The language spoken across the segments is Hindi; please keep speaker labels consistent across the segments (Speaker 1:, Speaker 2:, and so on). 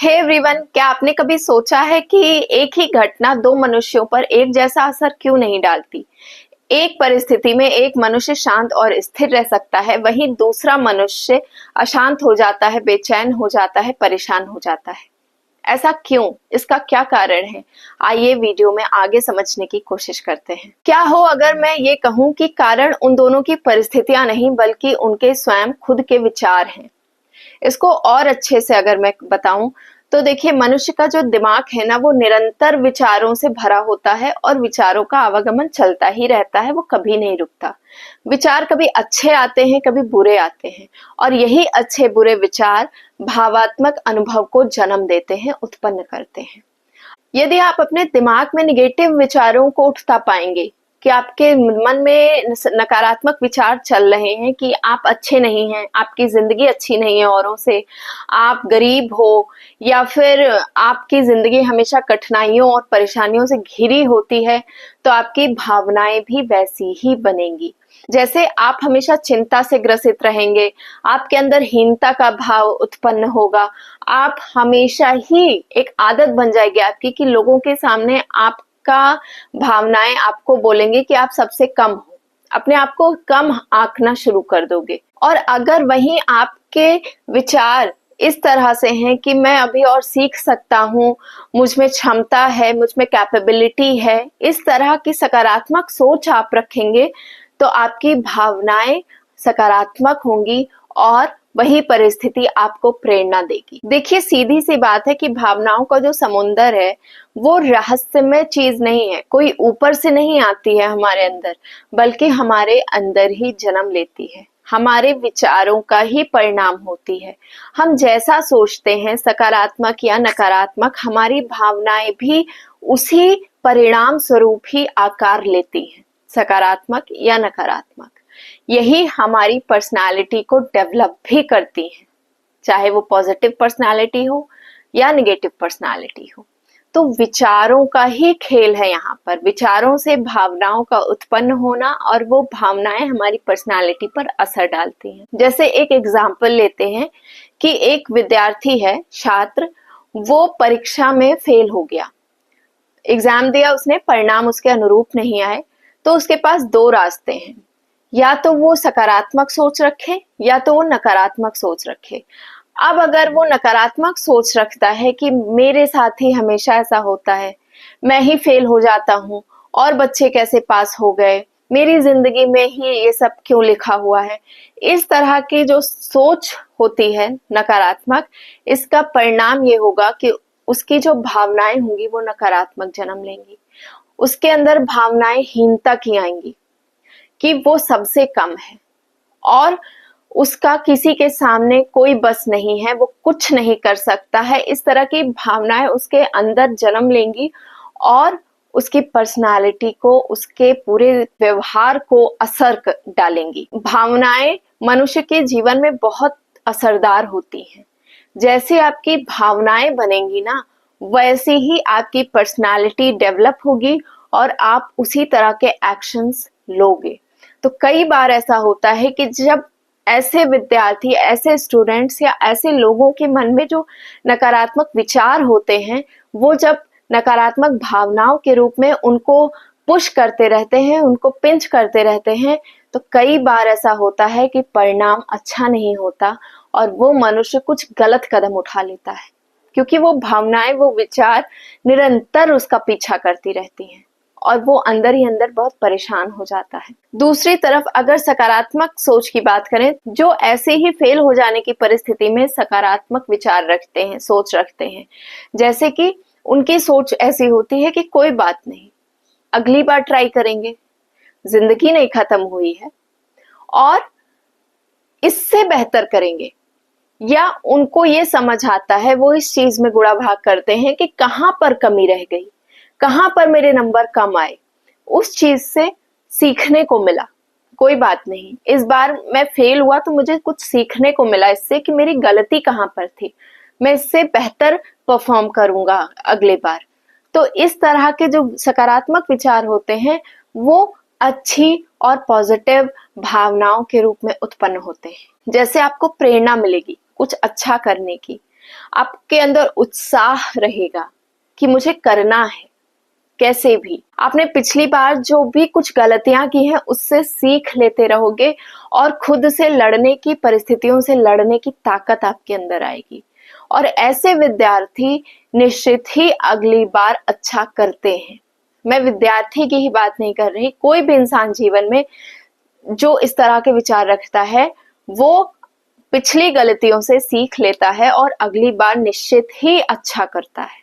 Speaker 1: हे एवरीवन, क्या आपने कभी सोचा है कि एक ही घटना दो मनुष्यों पर एक जैसा असर क्यों नहीं डालती? एक परिस्थिति में एक मनुष्य शांत और स्थिर रह सकता है, वहीं दूसरा मनुष्य अशांत हो जाता है, बेचैन हो जाता है, परेशान हो जाता है। ऐसा क्यों? इसका क्या कारण है? आइए वीडियो में आगे समझने की कोशिश करते हैं। क्या हो अगर मैं ये कहूं कि कारण उन दोनों की परिस्थितियां नहीं बल्कि उनके स्वयं खुद के विचार हैं। इसको और अच्छे से अगर मैं बताऊं तो देखिए, मनुष्य का जो दिमाग है ना, वो निरंतर विचारों से भरा होता है और विचारों का आवागमन चलता ही रहता है, वो कभी नहीं रुकता। विचार कभी अच्छे आते हैं, कभी बुरे आते हैं, और यही अच्छे बुरे विचार भावात्मक अनुभव को जन्म देते हैं, उत्पन्न करते हैं। यदि आप अपने दिमाग में निगेटिव विचारों को उठता पाएंगे कि आपके मन में नकारात्मक विचार चल रहे हैं कि आप अच्छे नहीं हैं, आपकी जिंदगी अच्छी नहीं है औरों से, आप गरीब हो, या फिर आपकी जिंदगी हमेशा कठिनाइयों और परेशानियों से घिरी होती है, तो आपकी भावनाएं भी वैसी ही बनेंगी। जैसे आप हमेशा चिंता से ग्रसित रहेंगे, आपके अंदर हीनता का भाव उत्पन्न होगा, आप हमेशा ही एक आदत बन जाएगी आपकी कि लोगों के सामने आपका भावनाएं आपको बोलेंगे कि आप सबसे कम हो, अपने आप को कम आंकना शुरू कर दोगे। और अगर वहीं आपके विचार इस तरह से हैं कि मैं अभी और सीख सकता हूँ, मुझ में क्षमता है, मुझ में कैपेबिलिटी है, इस तरह की सकारात्मक सोच आप रखेंगे, तो आपकी भावनाएं सकारात्मक होंगी और वही परिस्थिति आपको प्रेरणा देगी। देखिए, सीधी सी बात है कि भावनाओं का जो समुंदर है वो रहस्यमय चीज नहीं है, कोई ऊपर से नहीं आती है हमारे अंदर, बल्कि हमारे अंदर ही जन्म लेती है, हमारे विचारों का ही परिणाम होती है। हम जैसा सोचते हैं, सकारात्मक या नकारात्मक, हमारी भावनाएं भी उसी परिणाम स्वरूप ही आकार लेती हैं, सकारात्मक या नकारात्मक। यही हमारी पर्सनालिटी को डेवलप भी करती है, चाहे वो पॉजिटिव पर्सनालिटी हो या नेगेटिव पर्सनालिटी हो। तो विचारों का ही खेल है यहाँ पर, विचारों से भावनाओं का उत्पन्न होना, और वो भावनाएं हमारी पर्सनालिटी पर असर डालती हैं। जैसे एक एग्जाम्पल लेते हैं कि एक विद्यार्थी है, छात्र, वो परीक्षा में फेल हो गया, एग्जाम दिया उसने, परिणाम उसके अनुरूप नहीं आए, तो उसके पास दो रास्ते हैं, या तो वो सकारात्मक सोच रखे या तो वो नकारात्मक सोच रखे। अब अगर वो नकारात्मक सोच रखता है कि मेरे साथ ही हमेशा ऐसा होता है, मैं ही फेल हो जाता हूँ और बच्चे कैसे पास हो गए, मेरी जिंदगी में ही ये सब क्यों लिखा हुआ है, इस तरह की जो सोच होती है नकारात्मक, इसका परिणाम ये होगा कि उसकी जो भावनाएं होंगी वो नकारात्मक जन्म लेंगी। उसके अंदर भावनाएं हीनता की आएंगी कि वो सबसे कम है और उसका किसी के सामने कोई बस नहीं है, वो कुछ नहीं कर सकता है। इस तरह की भावनाएं उसके अंदर जन्म लेंगी और उसकी पर्सनालिटी को, उसके पूरे व्यवहार को असर डालेंगी। भावनाएं मनुष्य के जीवन में बहुत असरदार होती हैं। जैसे आपकी भावनाएं बनेंगी ना, वैसे ही आपकी पर्सनालिटी डेवलप होगी और आप उसी तरह के एक्शंस लोगे। तो कई बार ऐसा होता है कि जब ऐसे विद्यार्थी, ऐसे स्टूडेंट्स या ऐसे लोगों के मन में जो नकारात्मक विचार होते हैं, वो जब नकारात्मक भावनाओं के रूप में उनको पुश करते रहते हैं, उनको पिंच करते रहते हैं, तो कई बार ऐसा होता है कि परिणाम अच्छा नहीं होता और वो मनुष्य कुछ गलत कदम उठा लेता है, क्योंकि वो भावनाएं, वो विचार निरंतर उसका पीछा करती रहती हैं और वो अंदर ही अंदर बहुत परेशान हो जाता है। दूसरी तरफ अगर सकारात्मक सोच की बात करें, जो ऐसे ही फेल हो जाने की परिस्थिति में सकारात्मक विचार रखते हैं, सोच रखते हैं, जैसे कि उनकी सोच ऐसी होती है कि कोई बात नहीं, अगली बार ट्राई करेंगे, जिंदगी नहीं खत्म हुई है और इससे बेहतर करेंगे। या उनको ये समझ आता है, वो इस चीज में गुणा भाग करते हैं कि कहां पर कमी रह गई, कहां पर मेरे नंबर कम आए, उस चीज से सीखने को मिला, कोई बात नहीं, इस बार मैं फेल हुआ तो मुझे कुछ सीखने को मिला इससे कि मेरी गलती कहां पर थी, मैं इससे बेहतर परफॉर्म करूंगा अगले बार। तो इस तरह के जो सकारात्मक विचार होते हैं वो अच्छी और पॉजिटिव भावनाओं के रूप में उत्पन्न होते हैं। जैसे आपको प्रेरणा मिलेगी कुछ अच्छा करने की, आपके अंदर उत्साह रहेगा कि मुझे करना है कैसे भी। आपने पिछली बार जो भी कुछ गलतियां की हैं उससे सीख लेते रहोगे और खुद से लड़ने की, परिस्थितियों से लड़ने की ताकत आपके अंदर आएगी। और ऐसे विद्यार्थी निश्चित ही अगली बार अच्छा करते हैं। मैं विद्यार्थी की ही बात नहीं कर रही, कोई भी इंसान जीवन में जो इस तरह के विचार रखता है वो पिछली गलतियों से सीख लेता है और अगली बार निश्चित ही अच्छा करता है,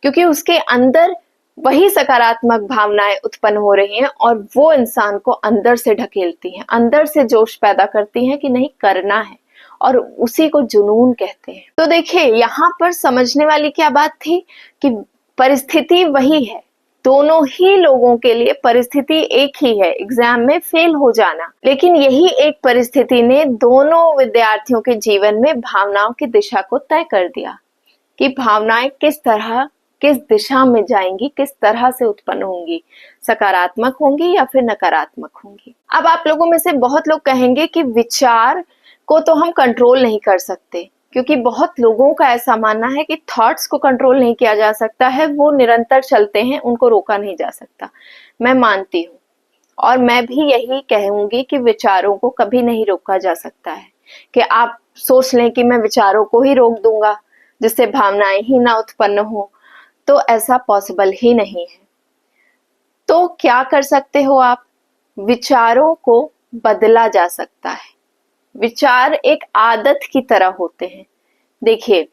Speaker 1: क्योंकि उसके अंदर वही सकारात्मक भावनाएं उत्पन्न हो रही हैं और वो इंसान को अंदर से ढकेलती हैं, अंदर से जोश पैदा करती हैं कि नहीं करना है, और उसी को जुनून कहते हैं। तो देखिए यहाँ पर समझने वाली क्या बात थी कि परिस्थिति वही है, दोनों ही लोगों के लिए परिस्थिति एक ही है, एग्जाम में फेल हो जाना। लेकिन यही एक परिस्थिति ने दोनों विद्यार्थियों के जीवन में भावनाओं की दिशा को तय कर दिया कि भावनाएं किस दिशा में जाएंगी, किस तरह से उत्पन्न होंगी, सकारात्मक होंगी या फिर नकारात्मक होंगी। अब आप लोगों में से बहुत लोग कहेंगे कि विचार को तो हम कंट्रोल नहीं कर सकते, क्योंकि बहुत लोगों का ऐसा मानना है कि थॉट्स को कंट्रोल नहीं किया जा सकता है, वो निरंतर चलते हैं, उनको रोका नहीं जा सकता। मैं मानती हूँ और मैं भी यही कहूंगी कि विचारों को कभी नहीं रोका जा सकता है। कि आप सोच लें कि मैं विचारों को ही रोक दूंगा जिससे भावनाएं ही ना उत्पन्न हो, तो ऐसा पॉसिबल ही नहीं है। तो क्या कर सकते हो आप? विचारों को बदला जा सकता है। विचार एक आदत की तरह होते हैं। देखिए,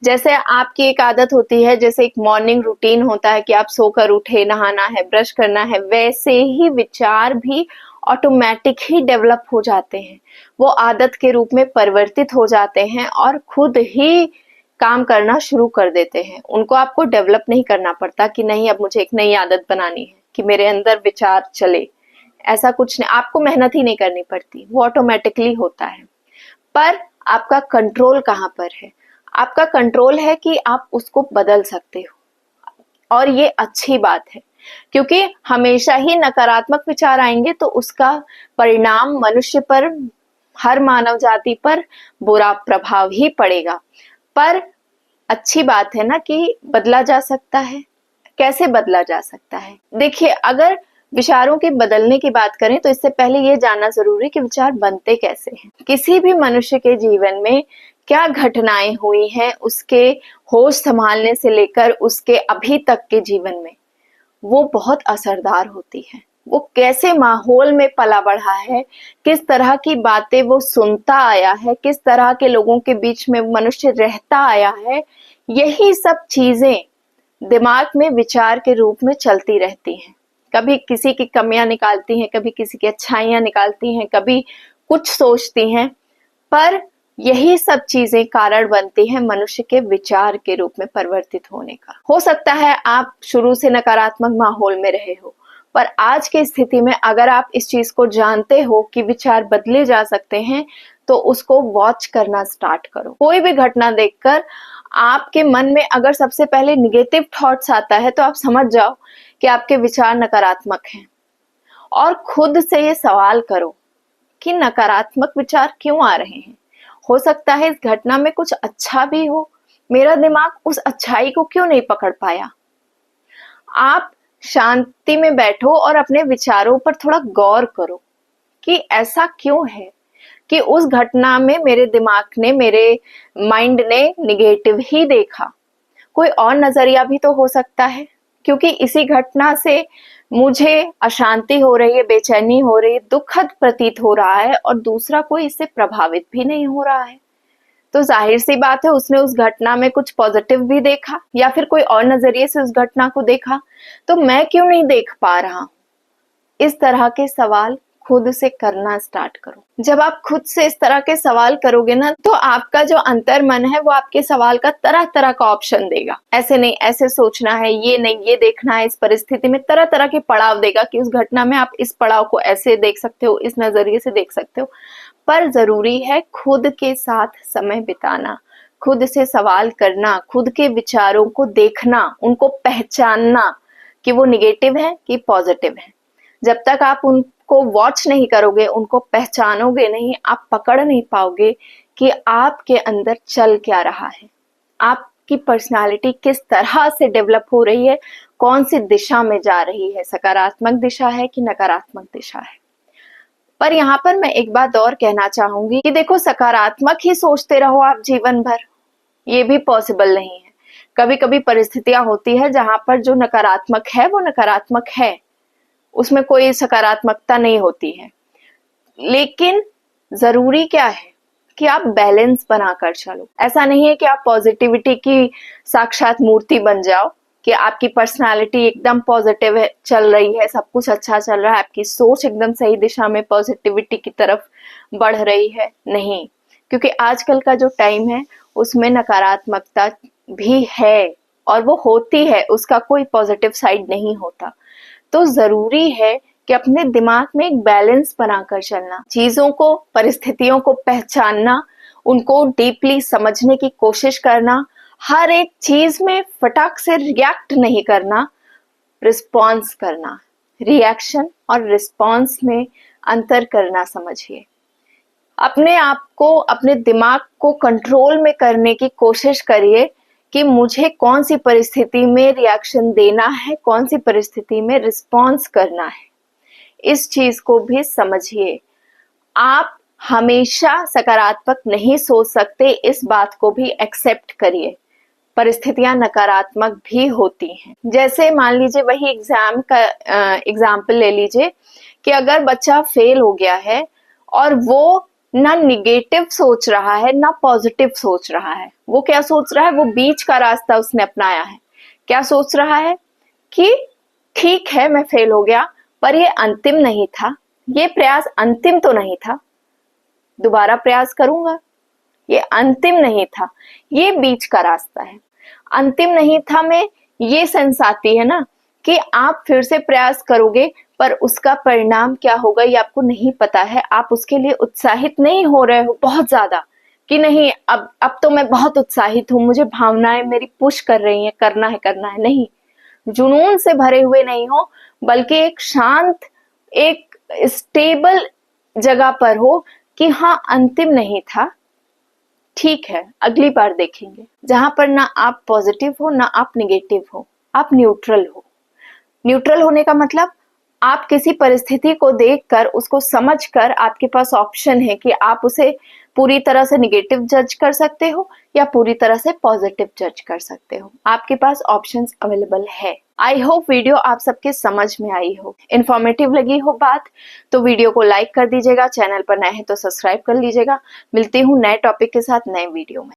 Speaker 1: जैसे आपकी एक आदत होती है, जैसे एक मॉर्निंग रूटीन होता है कि आप सोकर उठे, नहाना है, ब्रश करना है, वैसे ही विचार भी ऑटोमेटिक ही डेवलप हो जाते हैं, वो आदत के रूप में परिवर्तित हो जाते हैं और खुद ही काम करना शुरू कर देते हैं। उनको आपको डेवलप नहीं करना पड़ता कि नहीं अब मुझे एक नई आदत बनानी है कि मेरे अंदर विचार चले, ऐसा कुछ नहीं, आपको मेहनत ही नहीं करनी पड़ती, वो ऑटोमेटिकली होता है। पर आपका कंट्रोल कहाँ पर है? आपका कंट्रोल है कि आप उसको बदल सकते हो, और ये अच्छी बात है, क्योंकि हमेशा ही नकारात्मक विचार आएंगे तो उसका परिणाम मनुष्य पर, हर मानव जाति पर बुरा प्रभाव ही पड़ेगा। पर अच्छी बात है ना कि बदला जा सकता है। कैसे बदला जा सकता है? देखिए, अगर विचारों के बदलने की बात करें तो इससे पहले ये जानना जरूरी कि विचार बनते कैसे हैं। किसी भी मनुष्य के जीवन में क्या घटनाएं हुई हैं, उसके होश संभालने से लेकर उसके अभी तक के जीवन में, वो बहुत असरदार होती है। वो कैसे माहौल में पला बढ़ा है, किस तरह की बातें वो सुनता आया है, किस तरह के लोगों के बीच में मनुष्य रहता आया है, यही सब चीजें दिमाग में विचार के रूप में चलती रहती हैं। कभी किसी की कमियां निकालती हैं, कभी किसी की अच्छाइयां निकालती हैं, कभी कुछ सोचती हैं, पर यही सब चीजें कारण बनती हैं मनुष्य के विचार के रूप में परिवर्तित होने का। हो सकता है आप शुरू से नकारात्मक माहौल में रहे हो, पर आज की स्थिति में अगर आप इस चीज को जानते हो कि विचार बदले जा सकते हैं, तो उसको वॉच करना स्टार्ट करो। कोई भी घटना देखकर आपके मन में अगर सबसे पहले निगेटिव थॉट्स आता है तो आप समझ जाओ कि आपके विचार नकारात्मक हैं, और खुद से ये सवाल करो कि नकारात्मक विचार क्यों आ रहे हैं। हो सकता है इस घटना में कुछ अच्छा भी हो, मेरा दिमाग उस अच्छाई को क्यों नहीं पकड़ पाया। आप शांति में बैठो और अपने विचारों पर थोड़ा गौर करो कि ऐसा क्यों है कि उस घटना में मेरे दिमाग ने, मेरे माइंड ने निगेटिव ही देखा। कोई और नजरिया भी तो हो सकता है, क्योंकि इसी घटना से मुझे अशांति हो रही है, बेचैनी हो रही है, दुखद प्रतीत हो रहा है, और दूसरा कोई इससे प्रभावित भी नहीं हो रहा है। तो जाहिर सी बात है उसने उस घटना में कुछ पॉजिटिव भी देखा या फिर कोई और नजरिए से उस घटना को देखा, तो मैं क्यों नहीं देख पा रहा हूं। इस तरह के सवाल खुद से करना स्टार्ट करो। जब आप खुद से इस तरह के सवाल करोगे ना, तो आपका जो अंतर मन है वो आपके सवाल का तरह तरह का ऑप्शन देगा। ऐसे नहीं, ऐसे सोचना है, ये नहीं, ये देखना है। इस परिस्थिति में तरह तरह के पड़ाव देगा कि उस घटना में आप इस पड़ाव को ऐसे देख सकते हो, इस नजरिए से देख सकते हो। पर जरूरी है खुद के साथ समय बिताना, खुद से सवाल करना, खुद के विचारों को देखना, उनको पहचानना कि वो निगेटिव है कि पॉजिटिव है। जब तक आप उनको वॉच नहीं करोगे, उनको पहचानोगे नहीं, आप पकड़ नहीं पाओगे कि आपके अंदर चल क्या रहा है। आपकी पर्सनालिटी किस तरह से डेवलप हो रही है, कौन सी दिशा में जा रही है, सकारात्मक दिशा है कि नकारात्मक दिशा है। पर यहाँ पर मैं एक बात और कहना चाहूंगी कि देखो, सकारात्मक ही सोचते रहो आप जीवन भर, ये भी पॉसिबल नहीं है। कभी कभी परिस्थितियां होती है जहां पर जो नकारात्मक है वो नकारात्मक है, उसमें कोई सकारात्मकता नहीं होती है। लेकिन जरूरी क्या है कि आप बैलेंस बनाकर चलो। ऐसा नहीं है कि आप पॉजिटिविटी की साक्षात मूर्ति बन जाओ, कि आपकी पर्सनालिटी एकदम पॉजिटिव है, चल रही है, सब कुछ अच्छा चल रहा है, आपकी सोच एकदम सही दिशा में पॉजिटिविटी की तरफ बढ़ रही है। नहीं, क्योंकि आजकल का जो टाइम है उसमें नकारात्मकता भी है और वो होती है, उसका कोई पॉजिटिव साइड नहीं होता। तो जरूरी है कि अपने दिमाग में एक बैलेंस बनाकर चलना, चीजों को, परिस्थितियों को पहचानना, उनको डीपली समझने की कोशिश करना, हर एक चीज में फटाक से रिएक्ट नहीं करना, रिस्पॉन्स करना। रिएक्शन और रिस्पॉन्स में अंतर करना समझिए। अपने आप को, अपने दिमाग को कंट्रोल में करने की कोशिश करिए कि मुझे कौन सी परिस्थिति में रिएक्शन देना है, कौन सी परिस्थिति में रिस्पॉन्स करना है। इस चीज को भी समझिए। आप हमेशा सकारात्मक नहीं सोच सकते, इस बात को भी एक्सेप्ट करिए। परिस्थितियां नकारात्मक भी होती हैं। जैसे मान लीजिए, वही एग्जाम का एग्जाम्पल ले लीजिए कि अगर बच्चा फेल हो गया है और वो ना निगेटिव सोच रहा है ना पॉजिटिव सोच रहा है, वो क्या सोच रहा है, वो बीच का रास्ता उसने अपनाया है। क्या सोच रहा है कि ठीक है मैं फेल हो गया, पर ये अंतिम नहीं था, ये प्रयास अंतिम तो नहीं था, दोबारा प्रयास करूंगा, ये अंतिम नहीं था, ये बीच का रास्ता है। अंतिम नहीं था में ये सेंस आती है ना कि आप फिर से प्रयास करोगे, पर उसका परिणाम क्या होगा ये आपको नहीं पता है। आप उसके लिए उत्साहित नहीं हो रहे हो बहुत ज्यादा कि नहीं, अब तो मैं बहुत उत्साहित हूं, मुझे भावनाएं मेरी पुश कर रही हैं, करना है करना है। नहीं, जुनून से भरे हुए नहीं हो, बल्कि एक शांत, एक स्टेबल जगह पर हो कि हाँ, अंतिम नहीं था, ठीक है, अगली बार देखेंगे। जहां पर ना आप पॉजिटिव हो ना आप निगेटिव हो, आप न्यूट्रल हो। न्यूट्रल होने का मतलब आप किसी परिस्थिति को देखकर, उसको समझकर, आपके पास ऑप्शन है कि आप उसे पूरी तरह से निगेटिव जज कर सकते हो या पूरी तरह से पॉजिटिव जज कर सकते हो। आपके पास ऑप्शंस अवेलेबल है। आई होप वीडियो आप सबके समझ में आई हो, इंफॉर्मेटिव लगी हो बात, तो वीडियो को लाइक कर दीजिएगा। चैनल पर नए हैं तो सब्सक्राइब कर लीजिएगा। मिलती हूँ नए टॉपिक के साथ नए वीडियो में।